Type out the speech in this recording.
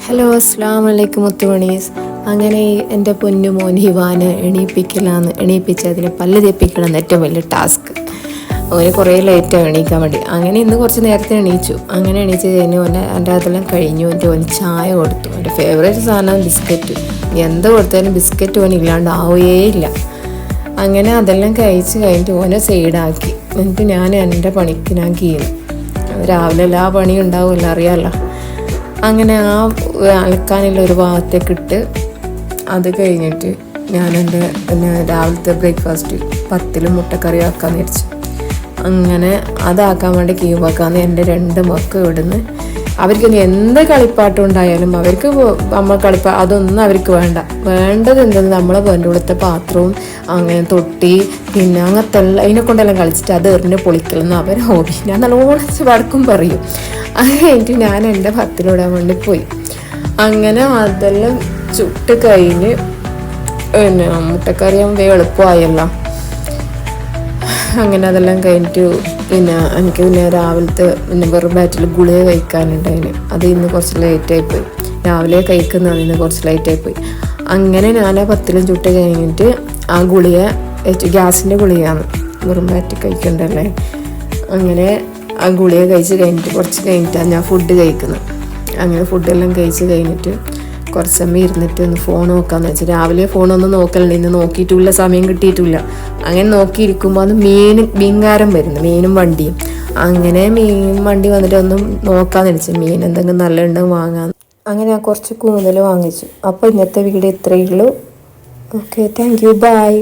Hello അസ്സാം വലൈക്കും മുത്തുമണീസ്. അങ്ങനെ എൻ്റെ പൊന്നു മോൻ ഹിവാനെ എണീപ്പിച്ച് അതിന് പല്ല് തേപ്പിക്കണം ഏറ്റവും വലിയ ടാസ്ക്. അവന് കുറേ ലേറ്റാണ് എണീക്കാൻ വേണ്ടി. അങ്ങനെ ഇന്ന് കുറച്ച് നേരത്തെ എണീച്ചു. അങ്ങനെ എണീച്ച് കഴിഞ്ഞു എൻ്റെ അതെല്ലാം കഴിഞ്ഞു. ഓന് ചായ കൊടുത്തു. എൻ്റെ ഫേവറേറ്റ് സാധനം ബിസ്ക്കറ്റ്. എന്ത് കൊടുത്താലും ബിസ്ക്കറ്റ് ഓൻ ഇല്ലാണ്ടാവുകയേ ഇല്ല. അങ്ങനെ അതെല്ലാം കഴിച്ച് കഴിഞ്ഞിട്ട് ഓനെ സൈഡാക്കി. എന്നിട്ട് ഞാൻ എൻ്റെ പണിക്ക് ഞാൻ കീറി. രാവിലെ എല്ലാ പണിയും ഉണ്ടാവുമല്ലോ, അറിയാമല്ലോ. അങ്ങനെ ആ അലക്കാനുള്ള ഒരു ഭാഗത്തേക്കിട്ട് അത് കഴിഞ്ഞിട്ട് ഞാൻ എൻ്റെ രാവിലത്തെ ബ്രേക്ക്ഫാസ്റ്റ് പത്തിലും മുട്ടക്കറി ആക്കാമെന്ന് വിചാരിച്ചു. അങ്ങനെ അതാക്കാൻ വേണ്ടി കീവാക്കാന്ന് എൻ്റെ രണ്ട് മക്കൾ ഇവിടുന്ന്. അവർക്ക് എന്ത് കളിപ്പാട്ടം ഉണ്ടായാലും അവർക്ക് നമ്മൾ അതൊന്നും അവർക്ക് വേണ്ടത് എന്തെന്ന് നമ്മളെ വേണ്ടുകൊടുത്ത പാത്രവും അങ്ങനെ തൊട്ടി പിന്നെ അങ്ങനത്തെ അതിനെ കൊണ്ടെല്ലാം കളിച്ചിട്ട് അത് എറിഞ്ഞ് പൊളിക്കലെന്ന് അവർ ഹോബി. ഞാൻ നല്ലോണം വടക്കും പറയും. അത് കഴിഞ്ഞിട്ട് ഞാൻ എൻ്റെ ഭത്തിലിടാൻ വേണ്ടി പോയി. അങ്ങനെ അതെല്ലാം ചുട്ട് കഴിഞ്ഞ് പിന്നെ മുട്ടക്കറി എളുപ്പമായല്ലോ. അങ്ങനെ അതെല്ലാം കഴിഞ്ഞിട്ട് എനിക്ക് രാവിലത്തെ വെറും ബാറ്റിൽ ഗുളിക കഴിക്കാനുണ്ടായിന്. അത് ഇന്ന് കുറച്ച് ലേറ്റായിപ്പോയി. രാവിലെ കഴിക്കുന്നതാണ്, ഇന്ന് കുറച്ച് ലേറ്റായിപ്പോയി. അങ്ങനെ ഞാൻ ആ പത്തിലും ചുട്ട് കഴിഞ്ഞിട്ട് ആ ഗുളിക ഗ്യാസിൻ്റെ ഗുളികയാണ്, വെറും ബാറ്റിൽ കഴിക്കണ്ടല്ലേ. അങ്ങനെ ആ ഗുളിക കഴിച്ച് കഴിഞ്ഞിട്ട് കുറച്ച് കഴിഞ്ഞിട്ടാണ് ഞാൻ ഫുഡ് കഴിക്കുന്നത്. അങ്ങനെ ഫുഡെല്ലാം കഴിച്ച് കഴിഞ്ഞിട്ട് കുറച്ച് സമയം ഇരുന്നിട്ട് ഒന്ന് ഫോൺ നോക്കാമെന്ന് വെച്ചാൽ. രാവിലെ ഫോണൊന്നും നോക്കലുണ്ട്, ഇന്ന് നോക്കിയിട്ടില്ല, സമയം കിട്ടിയിട്ടില്ല. അങ്ങനെ നോക്കിയിരിക്കുമ്പോൾ അത് മീൻകാരൻ വരുന്നു, മീനും വണ്ടിയും. അങ്ങനെ മീൻ വണ്ടി വന്നിട്ട് ഒന്നും നോക്കാമെന്ന് വെച്ചാൽ മീൻ എന്തെങ്കിലും നല്ല ഉണ്ടെങ്കിൽ വാങ്ങാൻ. അങ്ങനെ ഞാൻ കുറച്ച് കൂടുതൽ വാങ്ങിച്ചു. അപ്പോൾ ഇന്നത്തെ വീഡിയോ ഇത്രയേ ഉള്ളൂ. Okay, thank you, by.